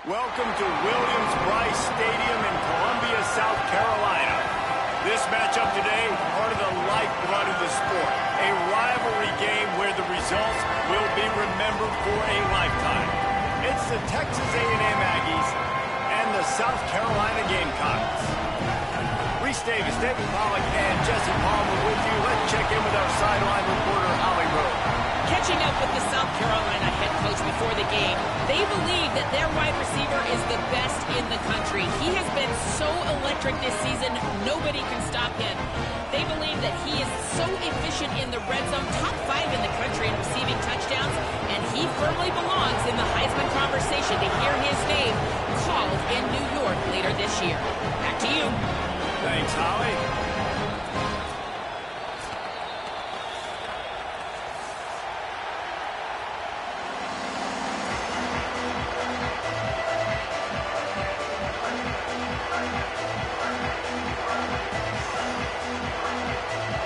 Welcome to Williams-Brice Stadium in Columbia, South Carolina. This matchup today, part of the lifeblood of the sport. A rivalry game where the results will be remembered for a lifetime. It's the Texas A&M Aggies and the South Carolina Gamecocks. Reese Davis, David Pollack, and Jesse Palmer with you. Let's check in with our sideline reporter, Holly Rowe. Catching up with the South Carolina head coach before the game, they believe that their wide receiver is the best in the country. He has been so electric this season, nobody can stop him. They believe that he is so efficient in the red zone, top 5 in the country in receiving touchdowns, and he firmly belongs in the Heisman conversation to hear his name called in New York later this year. Back to you. Thanks, Holly.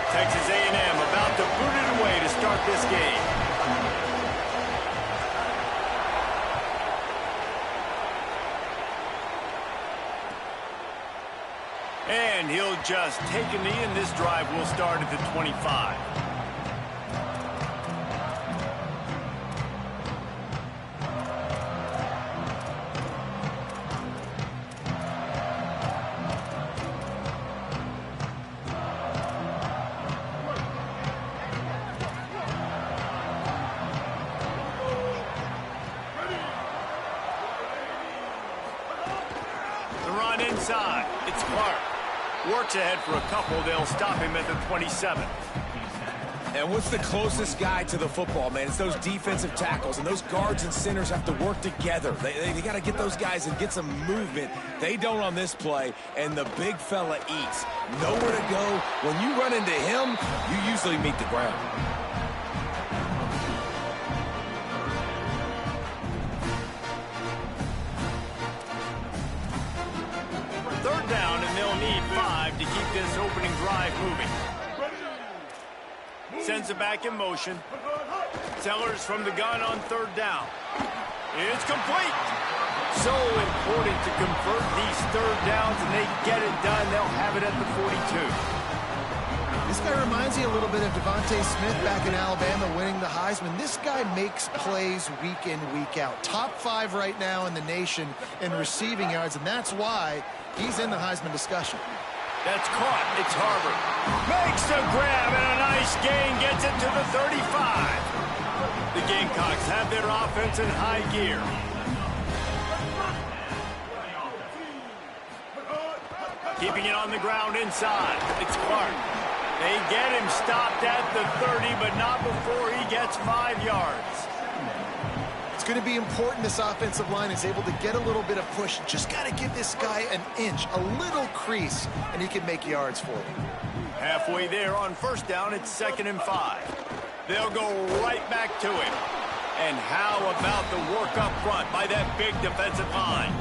Texas A&M about to boot it away to start this game. And he'll just take a knee, and this drive will start at the 25. The run inside. It's Clark. Works ahead for a couple. They'll stop him at the 27. And what's the closest guy to the football, man? It's those defensive tackles, and those guards and centers have to work together. They got to get those guys and get some movement. They don't on this play, and the big fella eats. Nowhere to go. When you run into him, you usually meet the ground. Third down, and they'll need 5 to keep this opening drive moving. Sends it back in motion. Sellers from the gun on third down. It's complete. So important to convert these third downs, and they get it done. They'll have it at the 42. This guy reminds me a little bit of Devontae Smith back in Alabama winning the Heisman. This guy makes plays week in, week out. Top 5 right now in the nation in receiving yards, and that's why he's in the Heisman discussion. That's caught. It's Harvard. Makes the grab, and a nice gain gets it to the 35. The Gamecocks have their offense in high gear. Keeping it on the ground inside. It's Clark. They get him stopped at the 30, but not before he gets 5 yards. It's going to be important this offensive line is able to get a little bit of push. Just got to give this guy an inch, a little crease, and he can make yards for you. Halfway there on first down, it's 2nd and 5. They'll go right back to him. And how about the work up front by that big defensive line?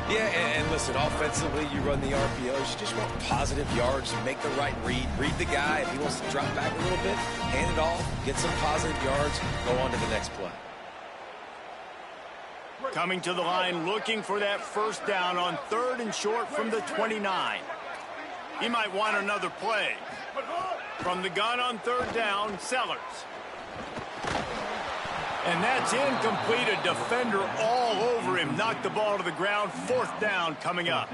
Yeah, and listen, offensively, you run the RPOs. You just want positive yards. You make the right read. Read the guy. If he wants to drop back a little bit, hand it off, get some positive yards, go on to the next play. Coming to the line, looking for that first down on 3rd and short from the 29. He might want another play. From the gun on 3rd down, Sellers. And that's incomplete. A defender all over him. Knocked the ball to the ground. 4th down coming up.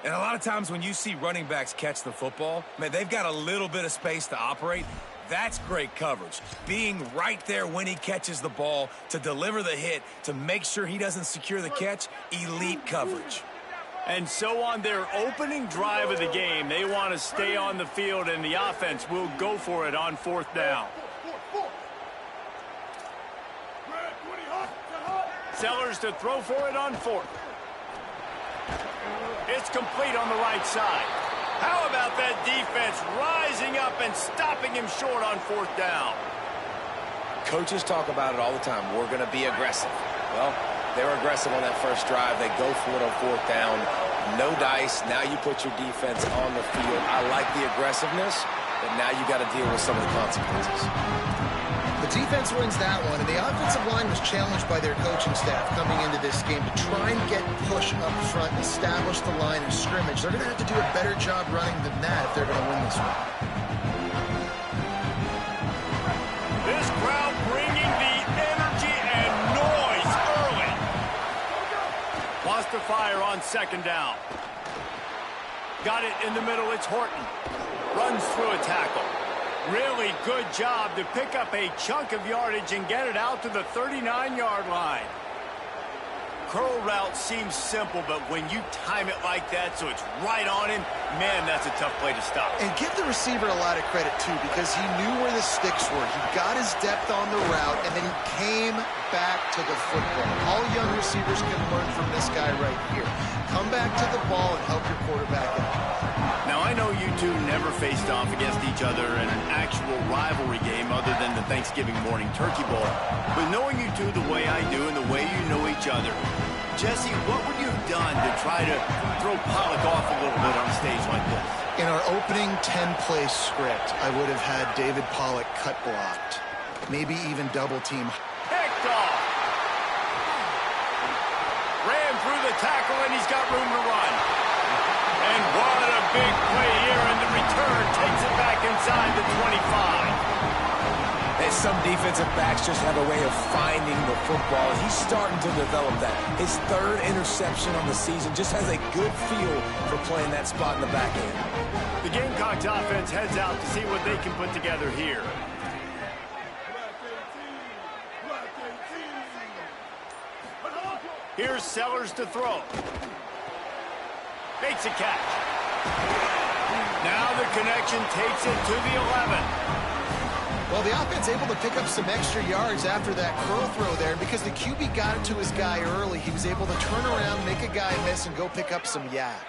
And a lot of times when you see running backs catch the football, man, they've got a little bit of space to operate. That's great coverage. Being right there when he catches the ball to deliver the hit, to make sure he doesn't secure the catch, elite coverage. And so on their opening drive of the game, they want to stay on the field, and the offense will go for it on 4th down. Sellers to throw for it on 4th. It's complete on the right side. How about that defense rising up and stopping him short on 4th down? Coaches talk about it all the time. We're going to be aggressive. Well, they were aggressive on that first drive. They go for it on 4th down. No dice. Now you put your defense on the field. I like the aggressiveness, but now you got to deal with some of the consequences. The The defense wins that one, and the offensive line was challenged by their coaching staff coming into this game to try and get push up front and establish the line of scrimmage. They're going to have to do a better job running than that if they're going to win this one. This crowd bringing the energy and noise early. Wants to fire on second down. Got it in the middle. It's Horton. Runs through a tackle. Really good job to pick up a chunk of yardage and get it out to the 39-yard line. Curl route seems simple, but when you time it like that so it's right on him, man, that's a tough play to stop. And give the receiver a lot of credit, too, because he knew where the sticks were. He got his depth on the route, and then he came back to the football. All young receivers can learn from this guy right here. Come back to the ball and help your quarterback out. Now, I know you two never faced off against each other in an actual rivalry game other than the Thanksgiving morning turkey bowl. But knowing you two the way I do and the way you know each other, Jesse, what would you have done to try to throw Pollock off a little bit on a stage like this? In our opening 10-play script, I would have had David Pollock cut blocked. Maybe even double team. Picked off. Ran through the tackle and he's got room to run. And what a big play here, and the return takes it back inside the 25. And some defensive backs just have a way of finding the football. He's starting to develop that. His third interception on the season just has a good feel for playing that spot in the back end. The Gamecocks offense heads out to see what they can put together here. Here's Sellers to throw. Makes a catch. Now the connection takes it to the 11. Well, the offense able to pick up some extra yards after that curl throw there. Because the QB got it to his guy early, he was able to turn around, make a guy miss, and go pick up some yak.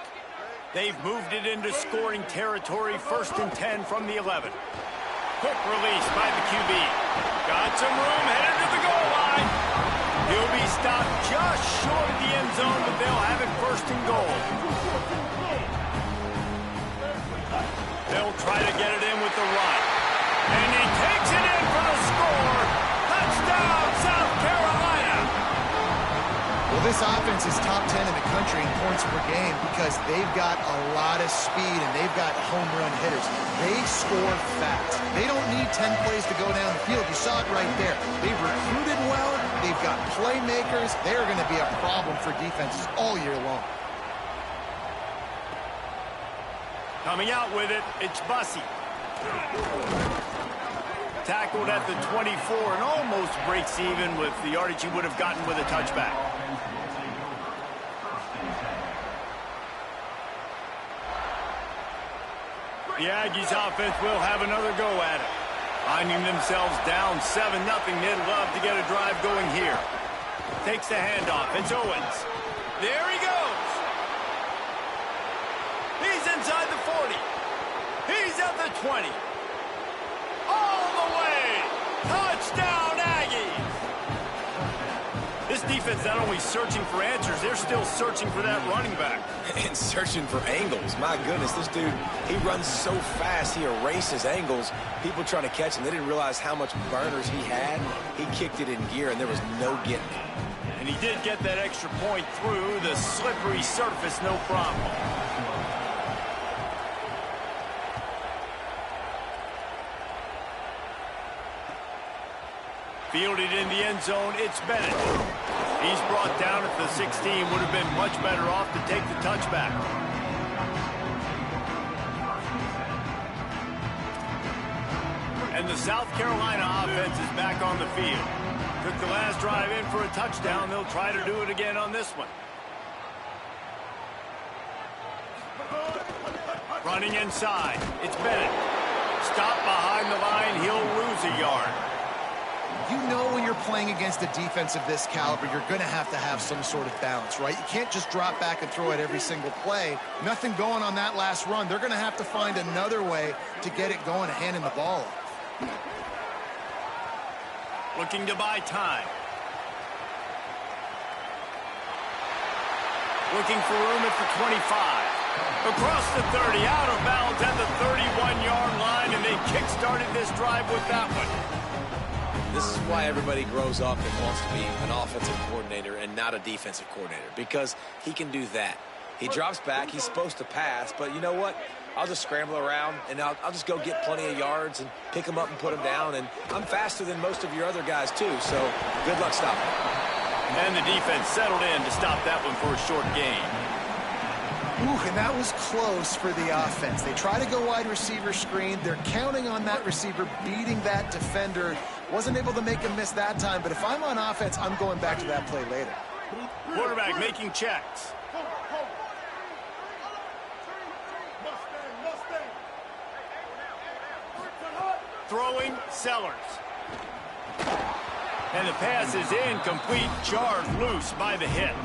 They've moved it into scoring territory, 1st and 10 from the 11. Quick release by the QB. Got some room, headed to the goal line. He'll be stopped just short of the end zone, but they'll have it 1st and goal. They'll try to get it in with the run. And he takes it in for the score. Touchdown, South Carolina. Well, this offense is top 10 in the country in points per game because they've got a lot of speed and they've got home run hitters. They score fast. They don't need 10 plays to go down the field. You saw it right there. They've recruited well. They've got playmakers. They're going to be a problem for defenses all year long. Coming out with it, it's Bussey. Tackled at the 24 and almost breaks even with the yardage he would have gotten with a touchback. The Aggies offense will have another go at it. Finding themselves down 7-0, they'd love to get a drive going here. Takes the handoff, it's Owens. There he goes. He's inside the 40. He's at the 20. All the way. Touchdown, Aggies. This defense not only searching for answers, they're still searching for that running back. And searching for angles. My goodness, this dude, he runs so fast, he erases angles. People trying to catch him, they didn't realize how much burners he had. He kicked it in gear, and there was no getting it. And he did get that extra point through the slippery surface, no problem. Fielded in the end zone, it's Bennett. He's brought down at the 16, would have been much better off to take the touchback. And the South Carolina offense is back on the field. Took the last drive in for a touchdown. They'll try to do it again on this one. Running inside, it's Bennett. Stop behind the line, he'll lose a yard. You know when you're playing against a defense of this caliber, you're going to have some sort of balance, right? You can't just drop back and throw it every single play. Nothing going on that last run. They're going to have to find another way to get it going and handing the ball off. Looking to buy time. Looking for room at the 25. Across the 30, out of bounds at the 31-yard line, and they kick-started this drive with that one. This is why everybody grows up and wants to be an offensive coordinator and not a defensive coordinator, because he can do that. He drops back. He's supposed to pass, but you know what? I'll just scramble around, and I'll just go get plenty of yards and pick them up and put them down, and I'm faster than most of your other guys, too, so good luck stopping. And the defense settled in to stop that one for a short gain. Ooh, and that was close for the offense. They try to go wide receiver screen. They're counting on that receiver beating that defender. Wasn't able to make him miss that time, but if I'm on offense, I'm going back to that play later. Quarterback making checks. Throwing, Sellers. And the pass is incomplete, jarred loose by the hit.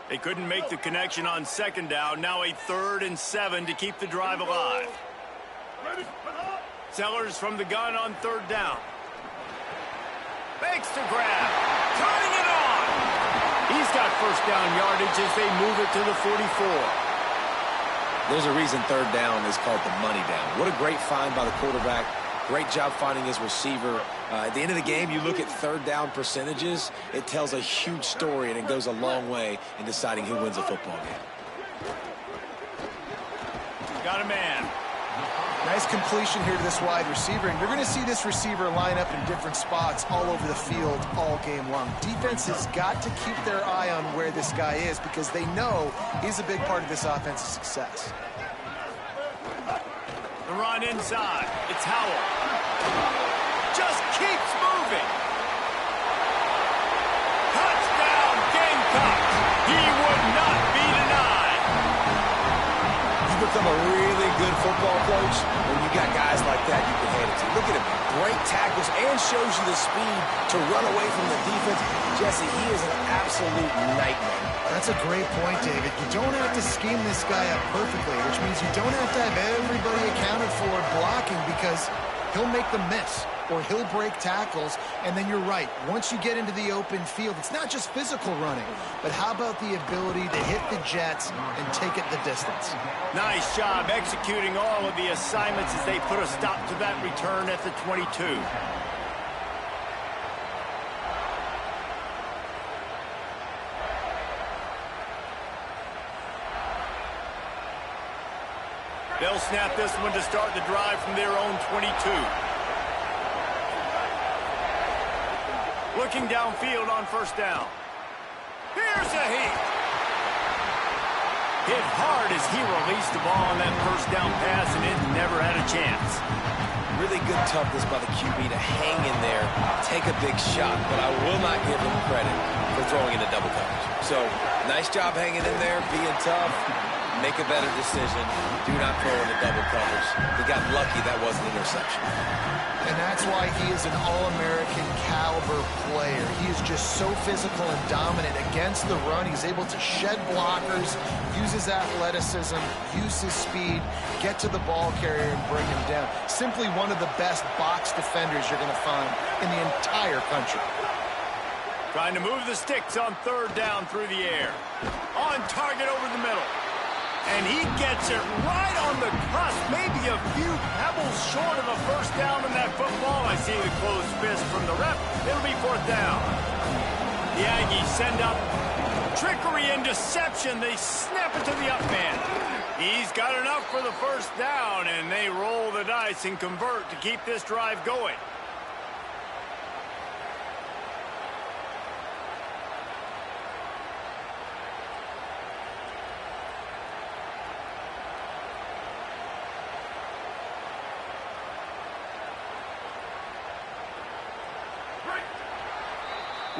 They couldn't make the connection on second down. Now a 3rd and 7 to keep the drive alive. Sellers from the gun on 3rd down. Makes the grab. Turning it on. He's got first down yardage as they move it to the 44. There's a reason 3rd down is called the money down. What a great find by the quarterback. Great job finding his receiver. At the end of the game, you look at 3rd down percentages. It tells a huge story, and it goes a long way in deciding who wins a football game. Got a man. Nice completion here to this wide receiver, and you're going to see this receiver line up in different spots all over the field all game long. Defense has got to keep their eye on where this guy is because they know he's a big part of this offense's success. The run inside. It's Howell. Just keeps moving. Touchdown, Gamecocks. He would not be denied. You become a really good football coach when you got guys like that you can hand it to. Look at him. Great tackles and shows you the speed to run away from the defense. Jesse, he is an absolute nightmare. That's a great point, David. You don't have to scheme this guy up perfectly, which means you don't have to have everybody accounted for blocking because he'll make them miss or he'll break tackles. And then you're right. Once you get into the open field, it's not just physical running, but how about the ability to hit the jets and take it the distance? Nice job executing all of the assignments as they put a stop to that return at the 22. They'll snap this one to start the drive from their own 22. Looking downfield on 1st down. Here's a heat. Hit hard as he released the ball on that 1st down pass, and it never had a chance. Really good toughness by the QB to hang in there, take a big shot, but I will not give him credit for throwing into double coverage. So, nice job hanging in there, being tough. Make a better decision. Do not throw into double coverage. He got lucky that wasn't an interception. And that's why he is an All-American caliber player. He is just so physical and dominant against the run. He's able to shed blockers, use his athleticism, use his speed, get to the ball carrier and bring him down. Simply one of the best box defenders you're going to find in the entire country. Trying to move the sticks on 3rd down through the air. On target over the middle. And he gets it right on the cusp, maybe a few pebbles short of a 1st down in that football. I see the closed fist from the ref. It'll be 4th down. The Aggies send up trickery and deception. They snap it to the up man. He's got enough for the 1st down, and they roll the dice and convert to keep this drive going.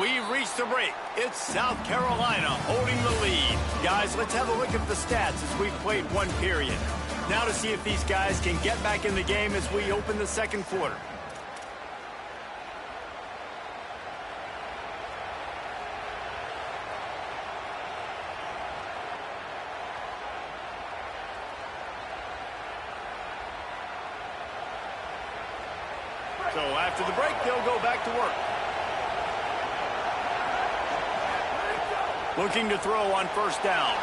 We've reached the break. It's South Carolina holding the lead. Guys, let's have a look at the stats as we've played one period. Now to see if these guys can get back in the game as we open the 2nd quarter. After the break, they'll go back to work. Looking to throw on first down.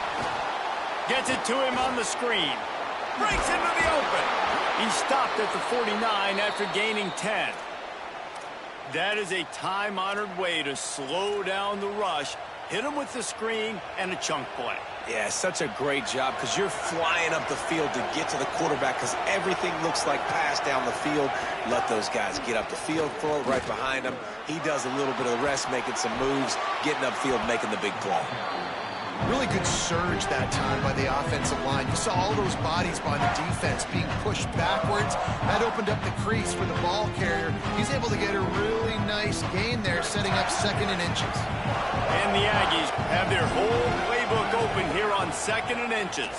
Gets it to him on the screen. Breaks into the open. He stopped at the 49 after gaining 10. That is a time-honored way to slow down the rush, hit him with the screen, and a chunk play. Yeah, such a great job because you're flying up the field to get to the quarterback because everything looks like pass down the field. Let those guys get up the field, throw it right behind him. He does a little bit of the rest, making some moves, getting upfield, making the big play. Really good surge that time by the offensive line. You saw all those bodies by the defense being pushed backwards. That opened up the crease for the ball carrier. He's able to get a really nice gain there, setting up 2nd and inches. And the Aggies have their whole playbook open here on 2nd and inches.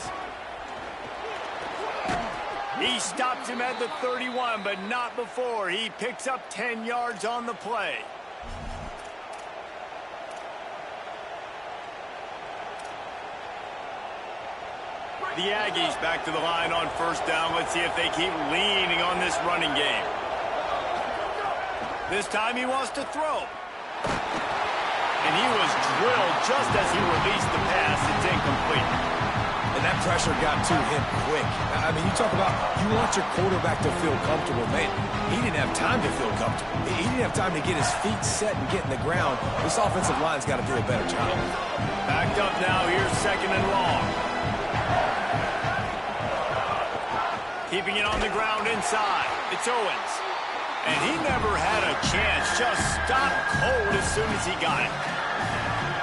He stops him at the 31, but not before. He picks up 10 yards on the play. The Aggies back to the line on first down. Let's see if they keep leaning on this running game. This time he wants to throw. And he was drilled just as he released the pass. It's incomplete. And that pressure got to him quick. I mean, you talk about you want your quarterback to feel comfortable. Man, he didn't have time to feel comfortable. He didn't have time to get his feet set and get in the ground. This offensive line's got to do a better job. Backed up now. Here's 2nd and long. Keeping it on the ground inside. It's Owens. And he never had a chance. Just stopped cold as soon as he got it.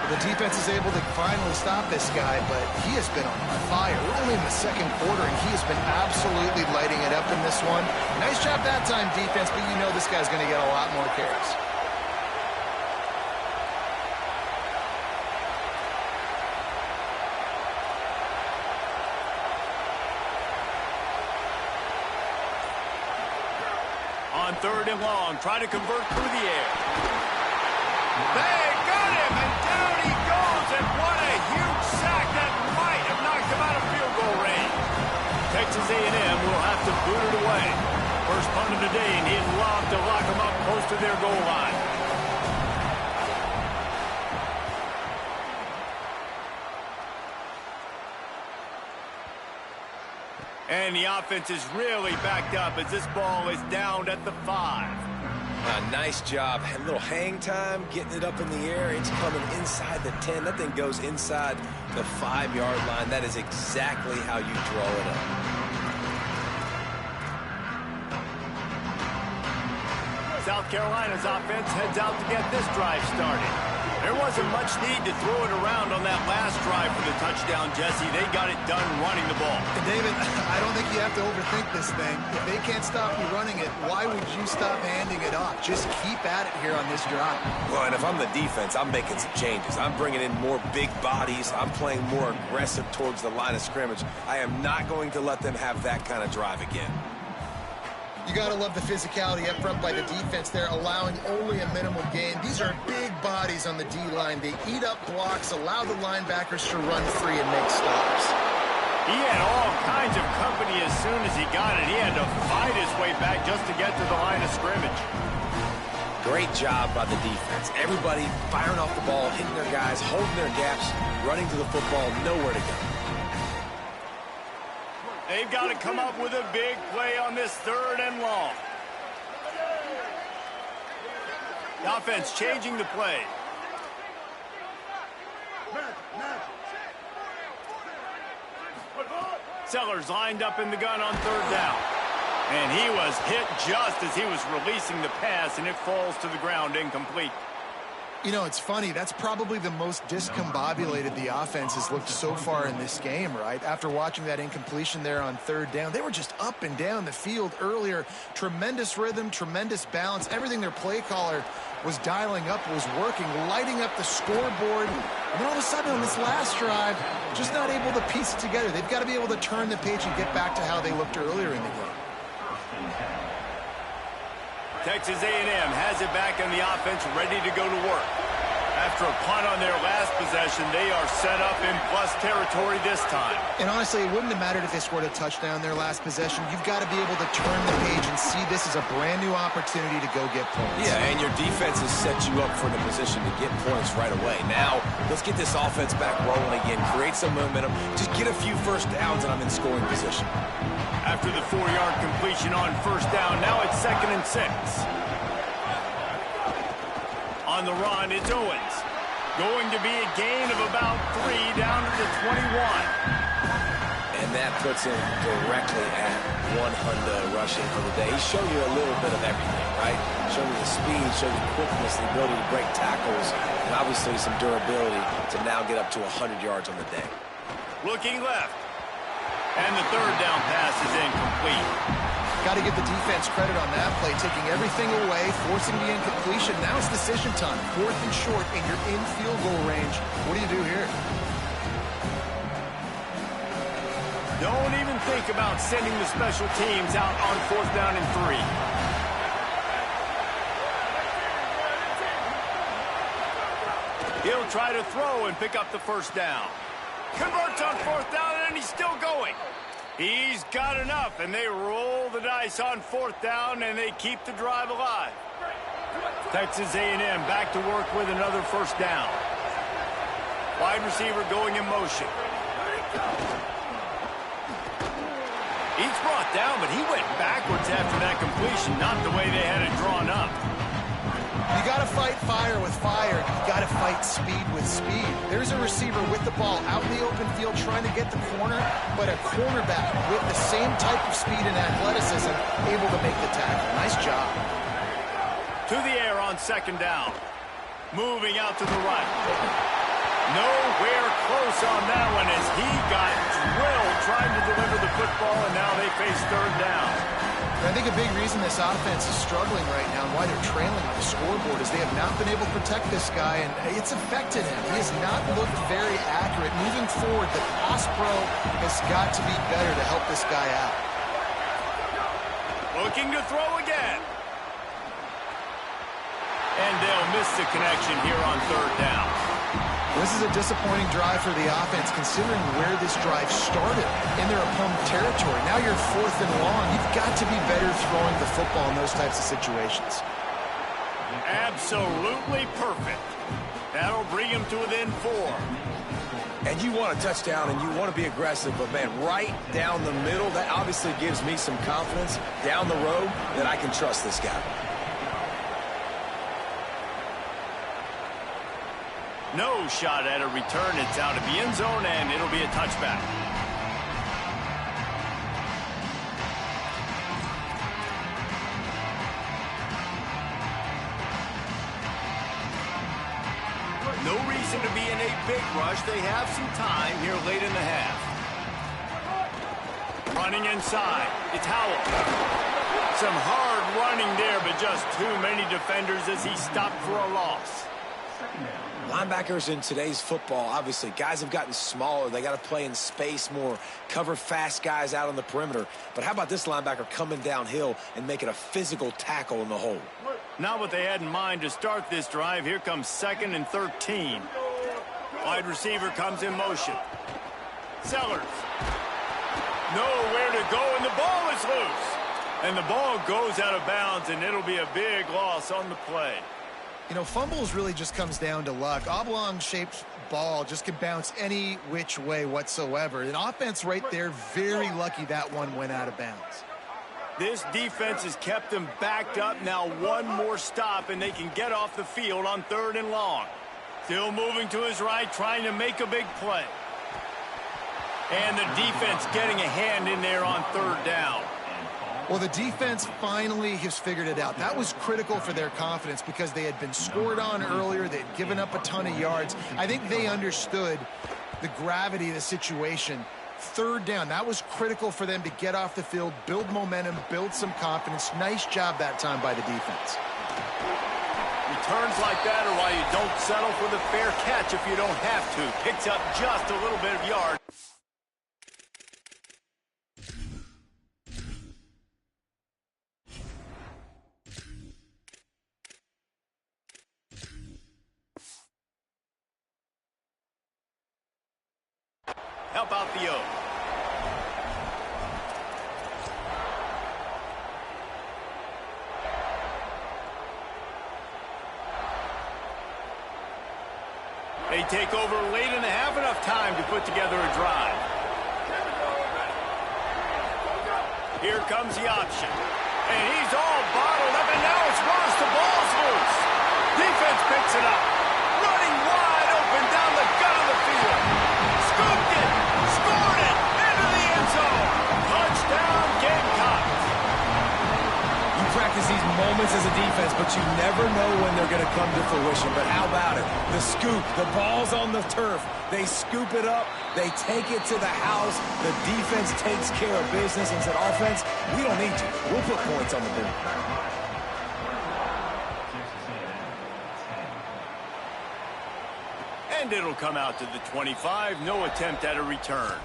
Well, the defense is able to finally stop this guy, but he has been on fire. We're only in the 2nd quarter, and he has been absolutely lighting it up in this one. Nice job that time, defense, but you know this guy's going to get a lot more carries. On 3rd and long, try to convert through the air. They got him, and down he goes, and what a huge sack that might have knocked him out of field goal range. Texas A&M will have to boot it away. First punt of the day, and he'd love to lock them up close to their goal line. And the offense is really backed up as this ball is down at the 5. Nice job. A little hang time, getting it up in the air. It's coming inside the 10. That thing goes inside the 5-yard line. That is exactly how you draw it up. South Carolina's offense heads out to get this drive started. There wasn't much need to throw it around on that last drive for the touchdown, Jesse. They got it done running the ball. And David, I don't think you have to overthink this thing. If they can't stop you running it, why would you stop handing it off? Just keep at it here on this drive. Well, and if I'm the defense, I'm making some changes. I'm bringing in more big bodies. I'm playing more aggressive towards the line of scrimmage. I am not going to let them have that kind of drive again. You got to love the physicality up front by the defense there, allowing only a minimal gain. These are big bodies on the D-line. They eat up blocks, allow the linebackers to run free and make stops. He had all kinds of company as soon as he got it. He had to fight his way back just to get to the line of scrimmage. Great job by the defense. Everybody firing off the ball, hitting their guys, holding their gaps, running to the football, nowhere to go. They've got to come up with a big play on this 3rd and long. The offense changing the play. Sellers lined up in the gun on 3rd down. And he was hit just as he was releasing the pass, and it falls to the ground incomplete. You know, it's funny. That's probably the most discombobulated the offense has looked so far in this game, right? After watching that incompletion there on 3rd down, they were just up and down the field earlier. Tremendous rhythm, tremendous balance. Everything their play caller was dialing up was working, lighting up the scoreboard. And then all of a sudden on this last drive, just not able to piece it together. They've got to be able to turn the page and get back to how they looked earlier in the game. Texas A&M has it back on the offense, ready to go to work. After a punt on their last possession, they are set up in plus territory this time. And honestly, it wouldn't have mattered if they scored a touchdown their last possession. You've got to be able to turn the page and see this as a brand new opportunity to go get points. Yeah, and your defense has set you up for the position to get points right away. Now, let's get this offense back rolling again, create some momentum, just get a few first downs, and I'm in scoring position. After the 4-yard completion on first down, now it's 2nd and 6. On the run, it's Owens. Going to be a gain of about 3 down to the 21. And that puts him directly at 100 rushing for the day. He showed you a little bit of everything, right? Showed you the speed, showed you the quickness, the ability to break tackles, and obviously some durability to now get up to 100 yards on the day. Looking left. And the 3rd down pass is incomplete. Got to give the defense credit on that play, taking everything away, forcing the incompletion. Now it's decision time. 4th and short, and you're in field goal range. What do you do here? Don't even think about sending the special teams out on 4th down and 3. He'll try to throw and pick up the first down. Converts on 4th down, and he's still going. He's got enough, and they roll the dice on 4th down, and they keep the drive alive. Texas A&M back to work with another first down. Wide receiver going in motion. He's brought down, but he went backwards after that completion, not the way they had it drawn up. You got to fight fire with fire. You got to fight speed with speed. There's a receiver with the ball out in the open field trying to get the corner, but a cornerback with the same type of speed and athleticism able to make the tackle. Nice job. To the air on 2nd down. Moving out to the right. Nowhere close on that one as he got drilled trying to deliver the football, and now they face 3rd down. I think a big reason this offense is struggling right now and why they're trailing on the scoreboard is they have not been able to protect this guy, and it's affected him. He has not looked very accurate. Moving forward, the pass pro has got to be better to help this guy out. Looking to throw again. And they'll miss the connection here on 3rd down. This is a disappointing drive for the offense considering where this drive started in their opponent territory. Now you're 4th and long. You've got to be better throwing the football in those types of situations. Absolutely perfect. That'll bring him to within 4. And you want a touchdown and you want to be aggressive, but man, right down the middle, that obviously gives me some confidence down the road that I can trust this guy. No shot at a return. It's out of the end zone, and it'll be a touchback. No reason to be in a big rush. They have some time here late in the half. Running inside. It's Howell. Some hard running there, but just too many defenders as he stopped for a loss. Linebackers in today's football, obviously, guys have gotten smaller. They got to play in space more, cover fast guys out on the perimeter. But how about this linebacker coming downhill and making a physical tackle in the hole? Not what they had in mind to start this drive. Here comes 2nd and 13. Wide receiver comes in motion. Sellers. Nowhere to go, and the ball is loose. And the ball goes out of bounds, and it'll be a big loss on the play. You know, fumbles really just comes down to luck. Oblong-shaped ball just can bounce any which way whatsoever. An offense right there, very lucky that one went out of bounds. This defense has kept them backed up. Now one more stop, and they can get off the field on 3rd and long. Still moving to his right, trying to make a big play. And the defense getting a hand in there on 3rd down. Well, the defense finally has figured it out. That was critical for their confidence because they had been scored on earlier. They had given up a ton of yards. I think they understood the gravity of the situation. 3rd down, that was critical for them to get off the field, build momentum, build some confidence. Nice job that time by the defense. Returns like that are why you don't settle for the fair catch if you don't have to. Picks up just a little bit of yard. help out the O. They take over late in the half, enough time to put together a drive. Here comes the option. And he's all bottled up, and now it's worse. The ball's loose. Defense picks it up. Running wide open down the gut of the field. Scooped it. Scored it. Into the end zone. Touchdown, Gamecocks. You practice these moments as a defense, but you never know when they're going to come to fruition. But how about it? The scoop, the ball's on the turf. They scoop it up. They take it to the house. The defense takes care of business and said, offense, we don't need you. We'll put points on the board. And it'll come out to the 25. No attempt at a return.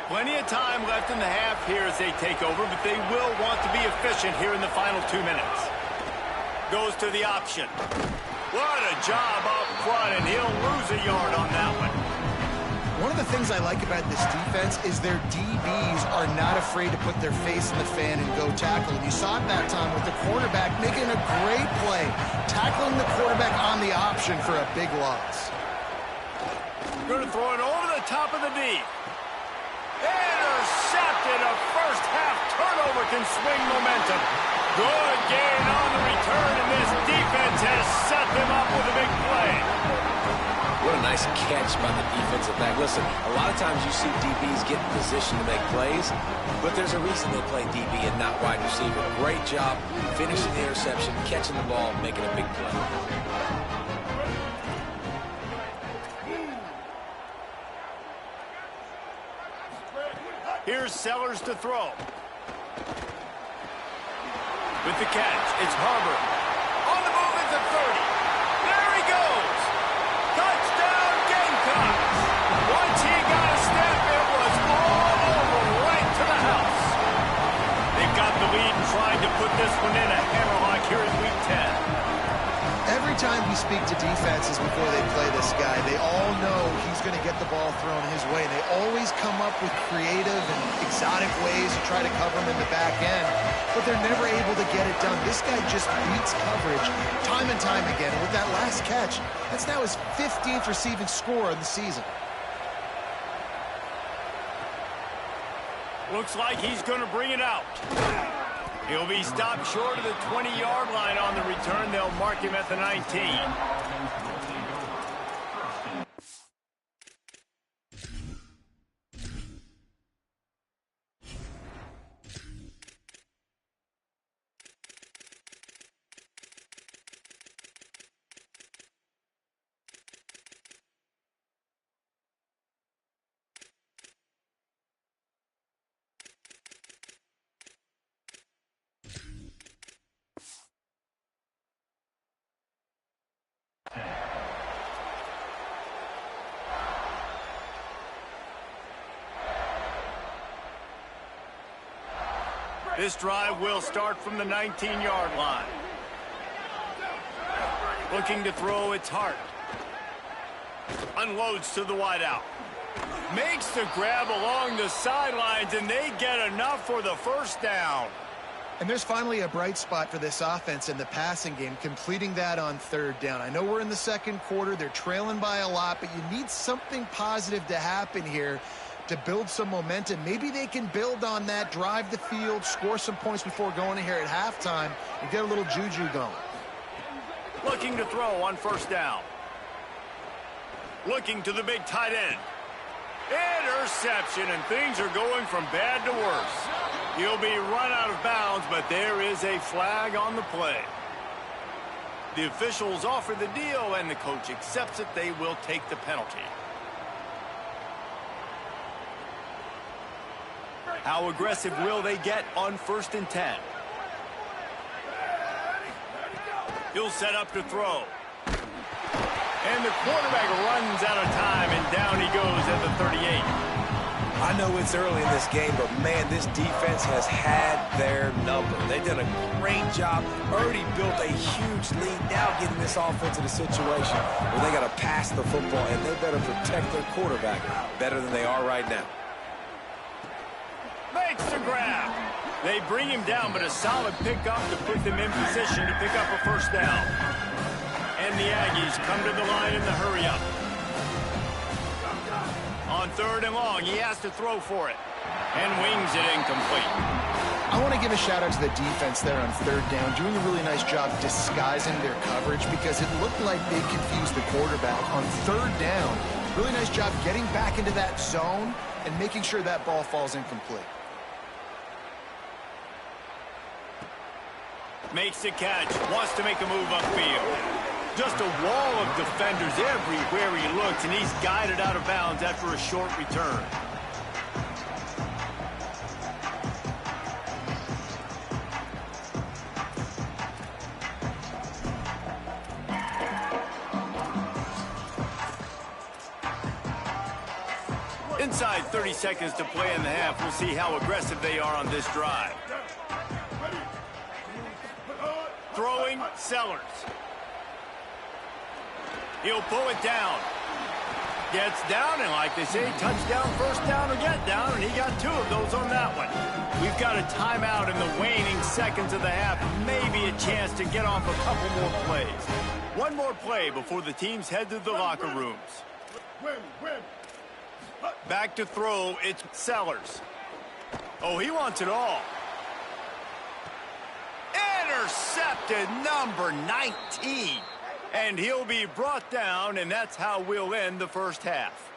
Plenty of time left in the half here as they take over, but they will want to be efficient here in the final 2 minutes. Goes to the option. What a job up front, and he'll lose a yard on that one. One of the things I like about this defense is their DBs are not afraid to put their face in the fan and go tackle. And you saw it that time with the quarterback making a great play, tackling the quarterback on the option for a big loss. Going to throw it over the top of the D. Intercepted. A first half turnover can swing momentum. Good gain on the return, and this defense has set them up with a big play. What a nice catch by the defensive back. Listen, a lot of times you see DBs get in position to make plays, but there's a reason they play DB and not wide receiver. Great job finishing the interception, catching the ball, making a big play. Here's Sellers to throw. With the catch, it's Harbor. On the move at the 30. There he goes. Touchdown, Gamecocks. Once he got a step, it was all over right to the house. They've got the lead and trying to put this one in a hammerlock here in Week 10. Every time we speak to defenses before they play this guy, they all know he's going to get the ball thrown his way. They always come up with creative and exotic ways to try to cover him in the back end, but they're never able to get it done. This guy just beats coverage time and time again. And with that last catch, that's now his 15th receiving score of the season. Looks like he's going to bring it out. He'll be stopped short of the 20-yard line on the return. They'll mark him at the 19. This drive will start from the 19-yard line. Looking to throw, it's Hart. Unloads to the wideout. Makes the grab along the sidelines, and they get enough for the first down. And there's finally a bright spot for this offense in the passing game, completing that on third down. I know we're in the second quarter. They're trailing by a lot, but you need something positive to happen here to build some momentum. Maybe they can build on that, drive the field, score some points before going in here at halftime, and get a little juju going. Looking to throw on first down. Looking to the big tight end. Interception, and things are going from bad to worse. He'll be run out of bounds, but there is a flag on the play. The officials offer the deal, and the coach accepts it. They will take the penalty. How aggressive will they get on 1st and 10? He'll set up to throw. And the quarterback runs out of time, and down he goes at the 38. I know it's early in this game, but, man, this defense has had their number. They've done a great job, already built a huge lead, now getting this offense in a situation where they got to pass the football, and they better protect their quarterback better than they are right now. Makes the grab. They bring him down, but a solid pickup to put them in position to pick up a first down. And the Aggies come to the line in the hurry-up. On 3rd and long, he has to throw for it. And wings it incomplete. I want to give a shout-out to the defense there on 3rd down, doing a really nice job disguising their coverage because it looked like they confused the quarterback on 3rd down. Really nice job getting back into that zone and making sure that ball falls incomplete. Makes the catch, wants to make a move upfield. Just a wall of defenders everywhere he looks, and he's guided out of bounds after a short return. Inside 30 seconds to play in the half. We'll see how aggressive they are on this drive. Throwing, Sellers. He'll pull it down. Gets down, and like they say, touchdown, first down, or get down, and he got 2 of those on that one. We've got a timeout in the waning seconds of the half. Maybe a chance to get off a couple more plays. One more play before the teams head to the locker rooms. Back to throw, it's Sellers. Oh, he wants it all. Intercepted, number 19. And he'll be brought down, and that's how we'll end the first half.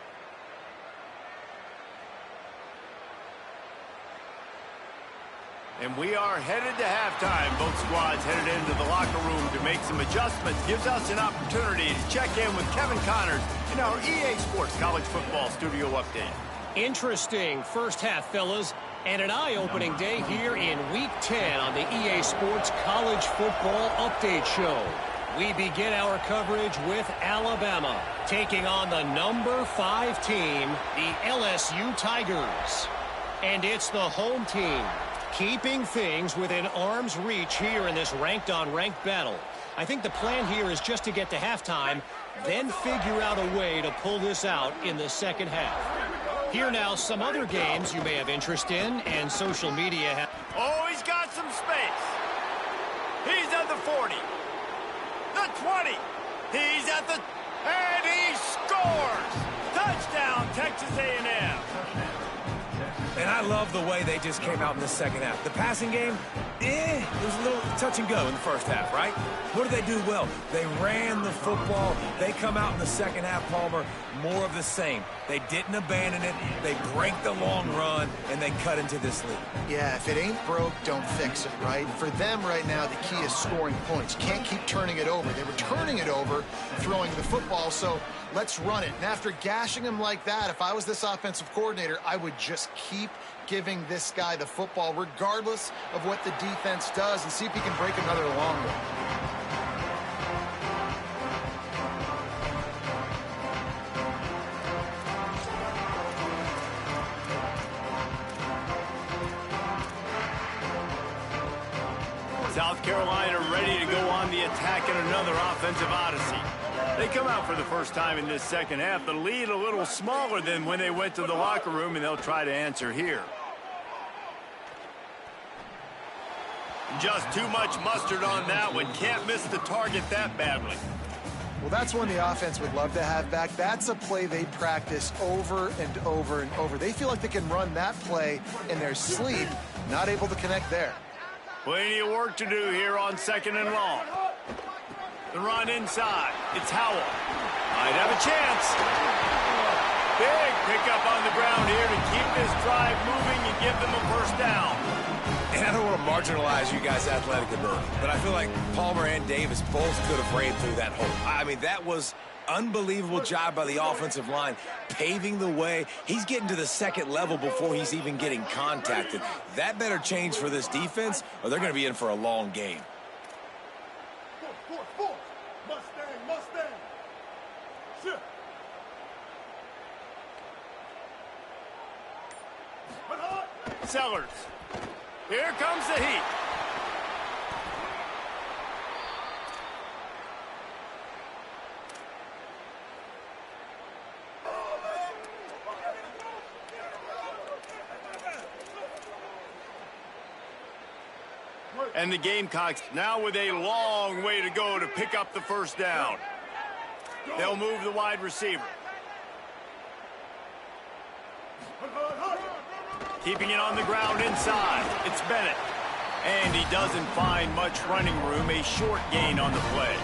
And we are headed to halftime. Both squads headed into the locker room to make some adjustments. Gives us an opportunity to check in with Kevin Connors in our EA Sports College Football Studio Update. Interesting first half, fellas, and an eye-opening day here in Week 10 on the EA Sports College Football Update Show. We begin our coverage with Alabama taking on the number 5 team, the LSU Tigers. And it's the home team keeping things within arm's reach here in this ranked-on-ranked battle. I think the plan here is just to get to halftime, then figure out a way to pull this out in the second half. Here now some other games you may have interest in and social media. Oh, he's got some space. He's at the 40. The 20. He's at the... And he scores! Touchdown, Texas A&M. And I love the way they just came out in the second half. The passing game, it was a little touch and go in the first half, right? What did they do well? They ran the football. They come out in the second half, Palmer, more of the same. They didn't abandon it. They break the long run, and they cut into this lead. Yeah, if it ain't broke, don't fix it, right? For them right now, the key is scoring points. You can't keep turning it over. They were turning it over, throwing the football, so let's run it. And after gashing him like that, if I was this offensive coordinator, I would just keep giving this guy the football regardless of what the defense does and see if he can break another long one. South Carolina ready to go on the attack in another offensive odyssey. They come out for the first time in this second half. The lead a little smaller than when they went to the locker room, and they'll try to answer here. Just too much mustard on that one. Can't miss the target that badly. Well, that's one the offense would love to have back. That's a play they practice over and over and over. They feel like they can run that play in their sleep, not able to connect there. Plenty of work to do here on 2nd and long. The run inside. It's Howell. Might have a chance. Big pickup on the ground here to keep this drive moving and give them a first down. And I don't want to marginalize you guys' athletic ability, but I feel like Palmer and Davis both could have ran through that hole. I mean, that was unbelievable job by the offensive line, paving the way. He's getting to the second level before he's even getting contacted. That better change for this defense, or they're going to be in for a long game. Sellers. Here comes the heat. And the Gamecocks now with a long way to go to pick up the first down. They'll move the wide receiver. Keeping it on the ground inside. It's Bennett. And he doesn't find much running room. A short gain on the play.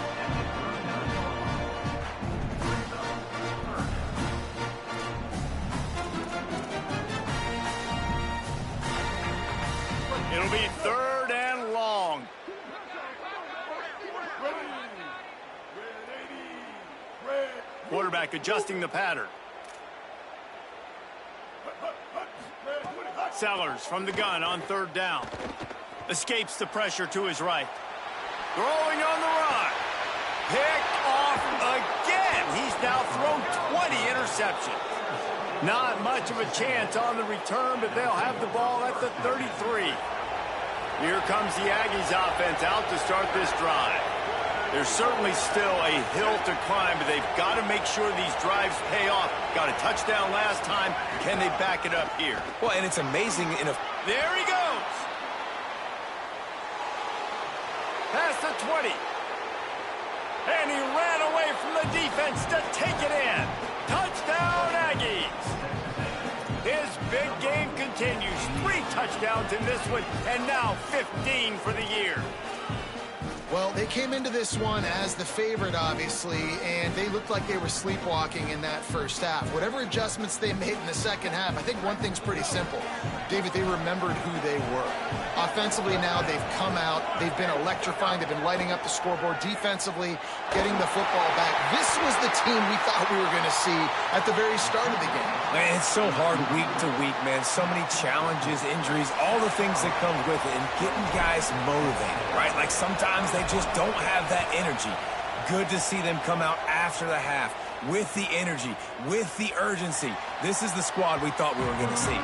It'll be third and long. Quarterback adjusting the pattern. Sellers from the gun on third down. Escapes the pressure to his right. Throwing on the run. Picked off again. He's now thrown 20 interceptions. Not much of a chance on the return, but they'll have the ball at the 33. Here comes the Aggies offense out to start this drive. There's certainly still a hill to climb, but they've got to make sure these drives pay off. Got a touchdown last time. Can they back it up here? Well, and it's amazing in a... There he goes. Past the 20. And he ran away from the defense to take it in. Touchdown, Aggies. His big game continues. 3 touchdowns in this one, and now 15 for the year. Well, they came into this one as the favorite, obviously, and they looked like they were sleepwalking in that first half. Whatever adjustments they made in the second half, I think one thing's pretty simple. David, they remembered who they were. Offensively now, they've come out. They've been electrifying. They've been lighting up the scoreboard. Defensively, getting the football back. This was the team we thought we were going to see at the very start of the game. Man, it's so hard week to week, man. So many challenges, injuries, all the things that come with it, and getting guys motivated, right? Like sometimes they just don't have that energy. Good to see them come out after the half with the energy, with the urgency. This is the squad we thought we were going to see.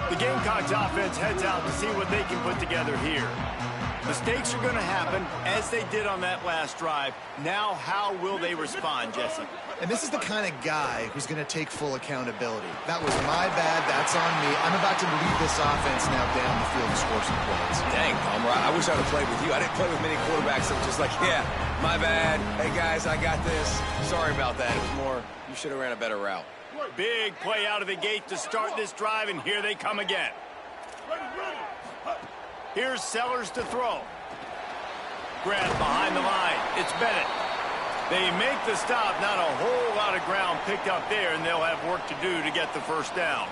The Gamecocks offense heads out to see what they can put together here. Mistakes are going to happen, as they did on that last drive. Now, how will they respond, Jesse? And this is the kind of guy who's going to take full accountability. That was my bad. That's on me. I'm about to lead this offense now down the field and score some points. Dang, Palmer, I wish I'd have played with you. I didn't play with many quarterbacks that were just like, yeah, my bad. Hey, guys, I got this. Sorry about that. It was more, you should have ran a better route. Big play out of the gate to start this drive, and here they come again. Here's Sellers to throw. Grab behind the line. It's Bennett. They make the stop. Not a whole lot of ground picked up there, and they'll have work to do to get the first down.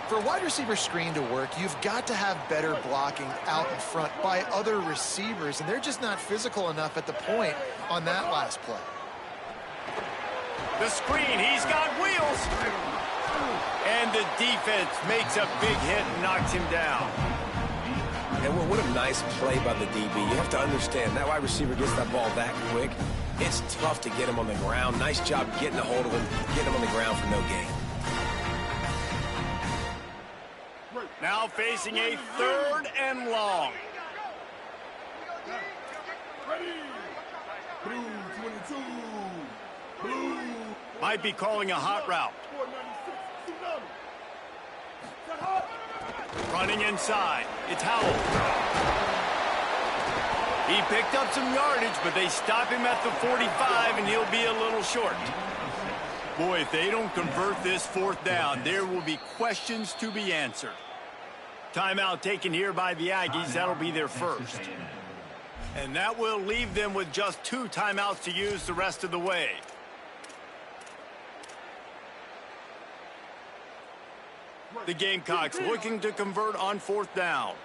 For a wide receiver screen to work, you've got to have better blocking out in front by other receivers, and they're just not physical enough at the point on that last play. The screen, he's got wheels. And the defense makes a big hit and knocks him down. And what a nice play by the DB. You have to understand, that wide receiver gets that ball that quick. It's tough to get him on the ground. Nice job getting a hold of him, getting him on the ground for no gain. Now facing a third and long. Might be calling a hot route. Running inside. It's Howell. He picked up some yardage, but they stop him at the 45, and he'll be a little short. Boy, if they don't convert this fourth down, there will be questions to be answered. Timeout taken here by the Aggies. That'll be their first. And that will leave them with just 2 timeouts to use the rest of the way. The Gamecocks looking to convert on fourth down.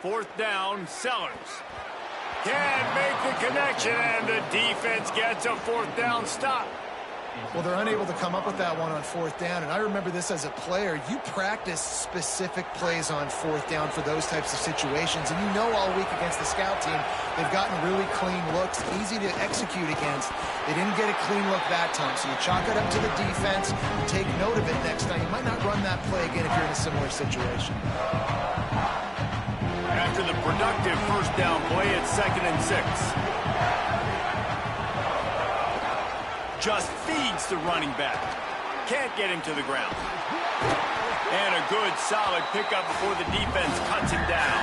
Fourth down, Sellers. Can't make the connection, and the defense gets a fourth down stop. Well, they're unable to come up with that one on fourth down, and I remember this as a player. You practice specific plays on fourth down for those types of situations, and you know all week against the scout team, they've gotten really clean looks, easy to execute against. They didn't get a clean look that time, so you chalk it up to the defense, take note of it next time. You might not run that play again if you're in a similar situation. After the productive first down play, it's 2nd and 6. Just feeds the running back. Can't get him to the ground. And a good, solid pickup before the defense cuts him down.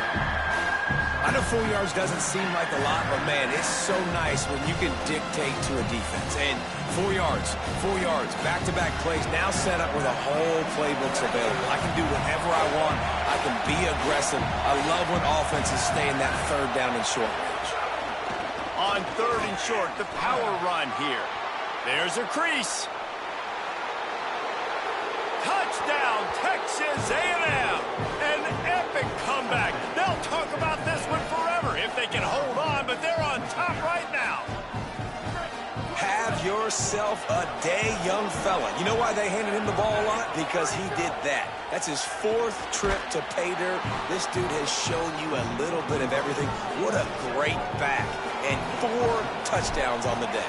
I know 4 yards doesn't seem like a lot, but, man, it's so nice when you can dictate to a defense. And 4 yards, back-to-back plays now set up where the whole playbook's available. I can do whatever I want. I can be aggressive. I love when offenses stay in that third down and short range. On 3rd and short, the power run here. There's a crease. Touchdown, Texas A&M. An epic comeback. They'll talk about this one forever if they can hold on, but they're on top right now. Have yourself a day, young fella. You know why they handed him the ball a lot? Because he did that. That's his 4th trip to pay dirt. This dude has shown you a little bit of everything. What a great back. And 4 touchdowns on the day.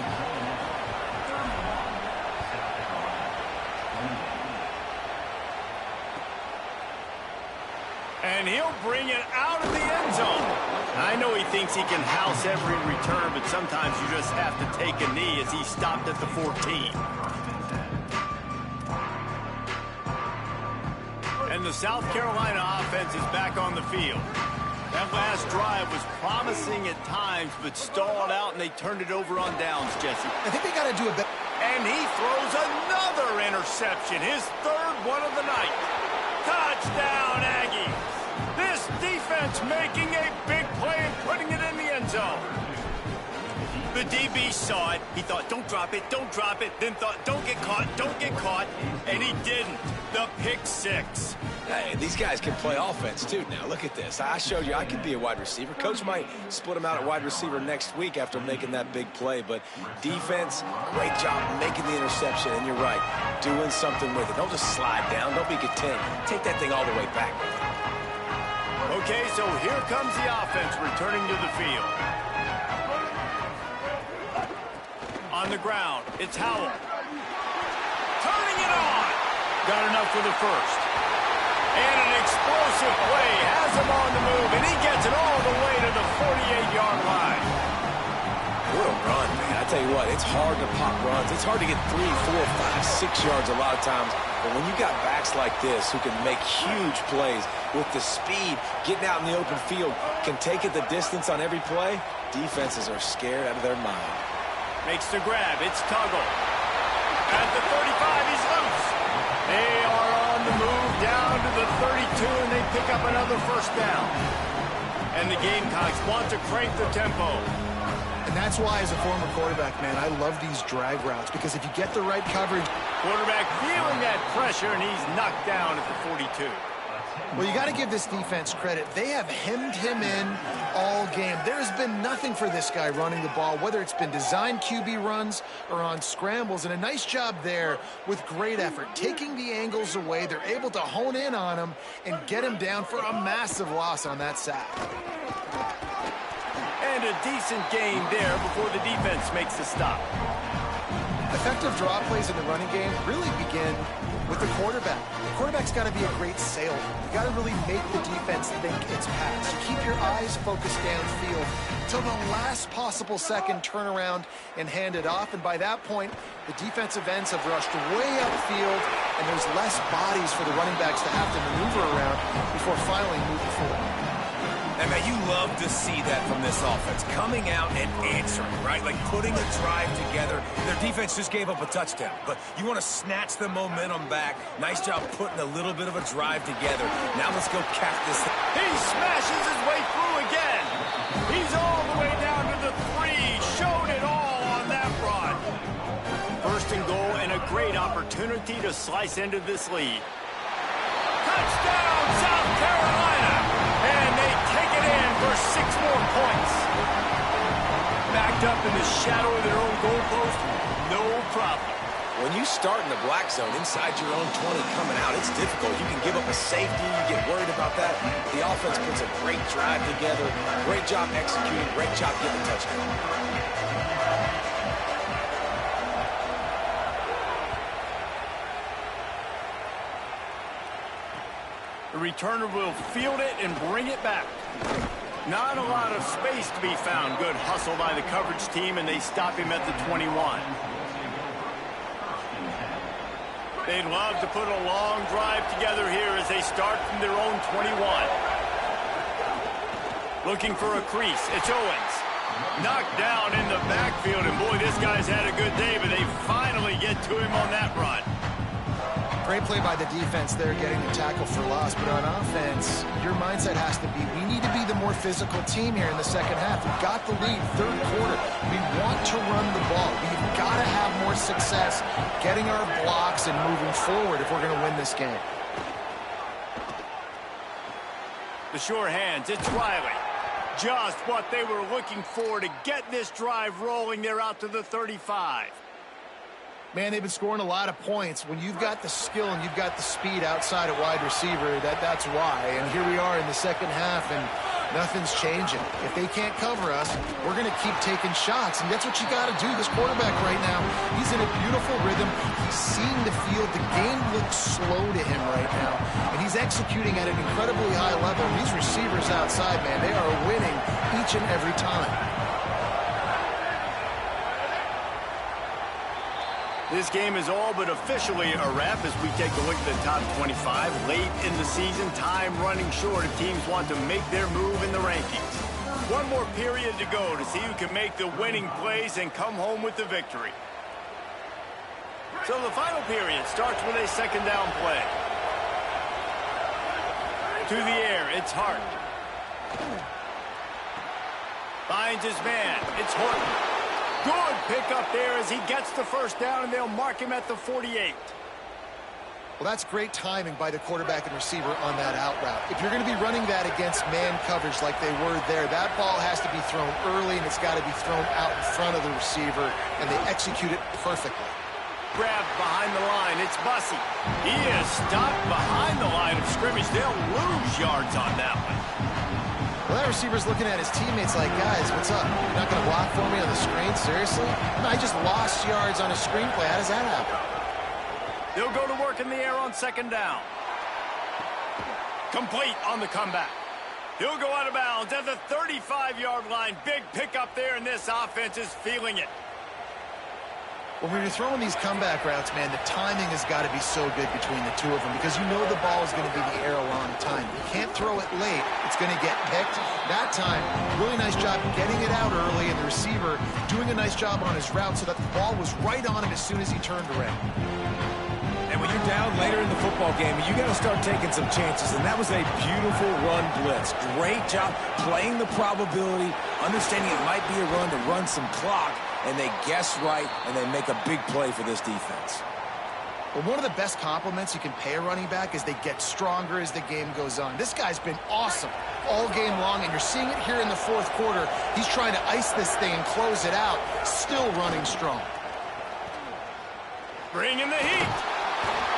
And he'll bring it out of the end zone. I know he thinks he can house every return, but sometimes you just have to take a knee as he stopped at the 14. And the South Carolina offense is back on the field. That last drive was promising at times, but stalled out, and they turned it over on downs, Jesse. I think they got to do a bit. And he throws another interception, his 3rd one of the night. Touchdown, Aggie. This defense making a big play and putting it in the end zone. The DB saw it. He thought, don't drop it, then thought, don't get caught, and he didn't. The pick 6. Hey, these guys can play offense, too. Now, look at this. I showed you I could be a wide receiver. Coach might split him out at wide receiver next week after making that big play. But defense, great job making the interception. And you're right, doing something with it. Don't just slide down. Don't be content. Take that thing all the way back. Okay, so here comes the offense returning to the field. On the ground, it's Howell. Turning it on. Got enough for the first. And an explosive play has him on the move, and he gets it all the way to the 48-yard line. What a run, man. I tell you what, it's hard to pop runs. It's hard to get 3, 4, 5, 6 yards a lot of times. But when you got backs like this who can make huge plays with the speed, getting out in the open field, can take it the distance on every play, defenses are scared out of their mind. Makes the grab. It's Tuggle. At the 35, he's loose. They are on the move down to the 32, and they pick up another first down. And the Gamecocks want to crank the tempo. And that's why, as a former quarterback, man, I love these drag routes, because if you get the right coverage. Quarterback feeling that pressure, and he's knocked down at the 42. Well, you got to give this defense credit. They have hemmed him in all game. There has been nothing for this guy running the ball, whether it's been designed QB runs or on scrambles. And a nice job there with great effort. Taking the angles away, they're able to hone in on him and get him down for a massive loss on that sack. And a decent game there before the defense makes the stop. Effective draw plays in the running game really begin with the quarterback. The quarterback's got to be a great salesman. You got to really make the defense think it's pass. You keep your eyes focused downfield until the last possible second, turn around and hand it off. And by that point, the defensive ends have rushed way upfield, and there's less bodies for the running backs to have to maneuver around before finally moving forward. And, man, you love to see that from this offense. Coming out and answering, right? Like putting a drive together. Their defense just gave up a touchdown. But you want to snatch the momentum back. Nice job putting a little bit of a drive together. Now let's go cap this. He smashes his way through again. He's all the way down to the 3. Showed it all on that run. First and goal, and a great opportunity to slice into this lead. Touchdown, South Carolina! And they take it in for 6 more points. in the shadow of their own goalpost, no problem. When you start in the black zone inside your own 20 coming out, it's difficult. You can give up a safety. You get worried about that. The offense puts a great drive together. Great job executing. Great job getting a touchdown. The returner will field it and bring it back. Not a lot of space to be found. Good hustle by the coverage team, and they stop him at the 21. They'd love to put a long drive together here as they start from their own 21. Looking for a crease. It's Owens. Knocked down in the backfield, and boy, this guy's had a good day, but they finally get to him on that run. Great play by the defense there, getting the tackle for loss. But on offense, your mindset has to be, we need to be the more physical team here in the second half. We've got the lead, third quarter. We want to run the ball. We've got to have more success getting our blocks and moving forward if we're going to win this game. The sure hands, it's Riley. Just what they were looking for to get this drive rolling. They're out to the 35. Man, they've been scoring a lot of points. When you've got the skill and you've got the speed outside at wide receiver, that's why. And here we are in the second half, and nothing's changing. If they can't cover us, we're going to keep taking shots, and that's what you got to do. This quarterback right now, he's in a beautiful rhythm. He's seeing the field. The game looks slow to him right now, and he's executing at an incredibly high level. These receivers outside, man, they are winning each and every time. This game is all but officially a wrap as we take a look at the top 25. Late in the season, time running short if teams want to make their move in the rankings. One more period to go to see who can make the winning plays and come home with the victory. So the final period starts with a second down play. To the air, it's Hart. Finds his man, it's Horton. Good pickup there as he gets the first down, and they'll mark him at the 48. Well, that's great timing by the quarterback and receiver on that out route. If you're going to be running that against man coverage like they were there, that ball has to be thrown early, and it's got to be thrown out in front of the receiver, and they execute it perfectly. Grabbed behind the line, it's Bussey. He is stopped behind the line of scrimmage. They'll lose yards on that one. Well, that receiver's looking at his teammates like, guys, what's up? You're not going to block for me on the screen? Seriously? No, I just lost yards on a screen play. How does that happen? They'll go to work in the air on second down. Complete on the comeback. He'll go out of bounds at the 35-yard line. Big pickup there, and this offense is feeling it. When you're throwing these comeback routes, man, the timing has got to be so good between the two of them because you know the ball is going to be in the air a long time. You can't throw it late. It's going to get picked. That time, really nice job getting it out early, and the receiver doing a nice job on his route so that the ball was right on him as soon as he turned around. And when you're down later in the football game, you got to start taking some chances, and that was a beautiful run blitz. Great job playing the probability, understanding it might be a run to run some clock, and they guess right, and they make a big play for this defense. Well, one of the best compliments you can pay a running back is they get stronger as the game goes on. This guy's been awesome all game long, and you're seeing it here in the fourth quarter. He's trying to ice this thing and close it out, still running strong. Bringing the heat.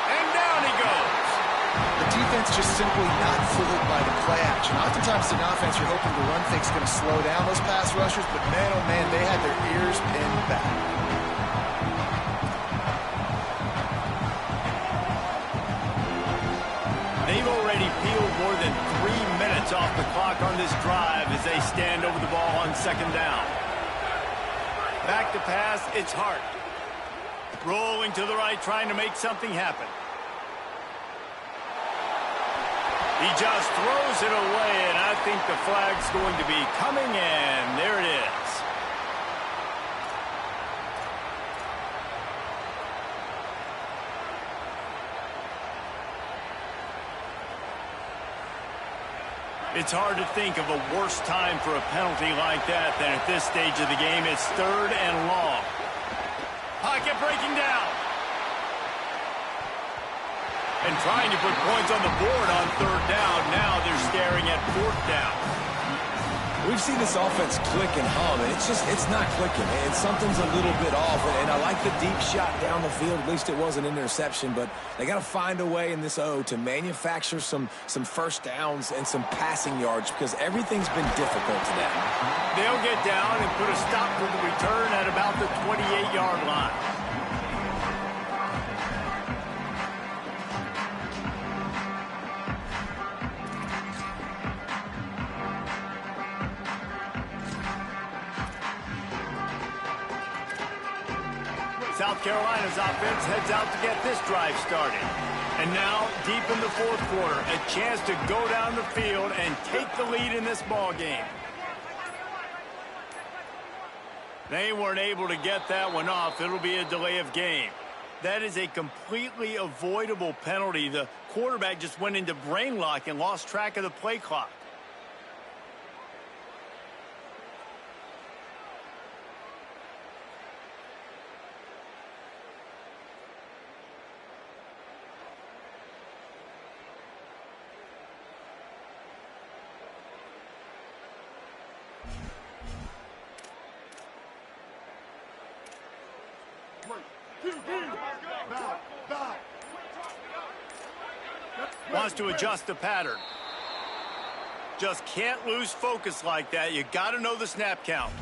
And down he goes. The defense just simply not fooled by the play action. Oftentimes in offense, you're hoping the run fake's going to slow down those pass rushers, but man, oh man, they had their ears pinned back. They've already peeled more than 3 minutes off the clock on this drive as they stand over the ball on second down. Back to pass, it's Hart. Rolling to the right, trying to make something happen. He just throws it away, and I think the flag's going to be coming in. There it is. It's hard to think of a worse time for a penalty like that than at this stage of the game. It's third and long. Pocket breaking down. And trying to put points on the board on third down. Now they're staring at fourth down. We we've seen this offense click and hum, and it's not clicking. And something's a little bit off. And I like the deep shot down the field. At least it was an interception. But they got to find a way in this O to manufacture some first downs and some passing yards because everything's been difficult today. They'll get down and put a stop to the return at about the 28-yard line. South Carolina's offense heads out to get this drive started. And now, deep in the fourth quarter, a chance to go down the field and take the lead in this ball game. They weren't able to get that one off. It'll be a delay of game. That is a completely avoidable penalty. The quarterback just went into brain lock and lost track of the play clock. Wants to adjust the pattern. Just can't lose focus like that. You got to know the snap count.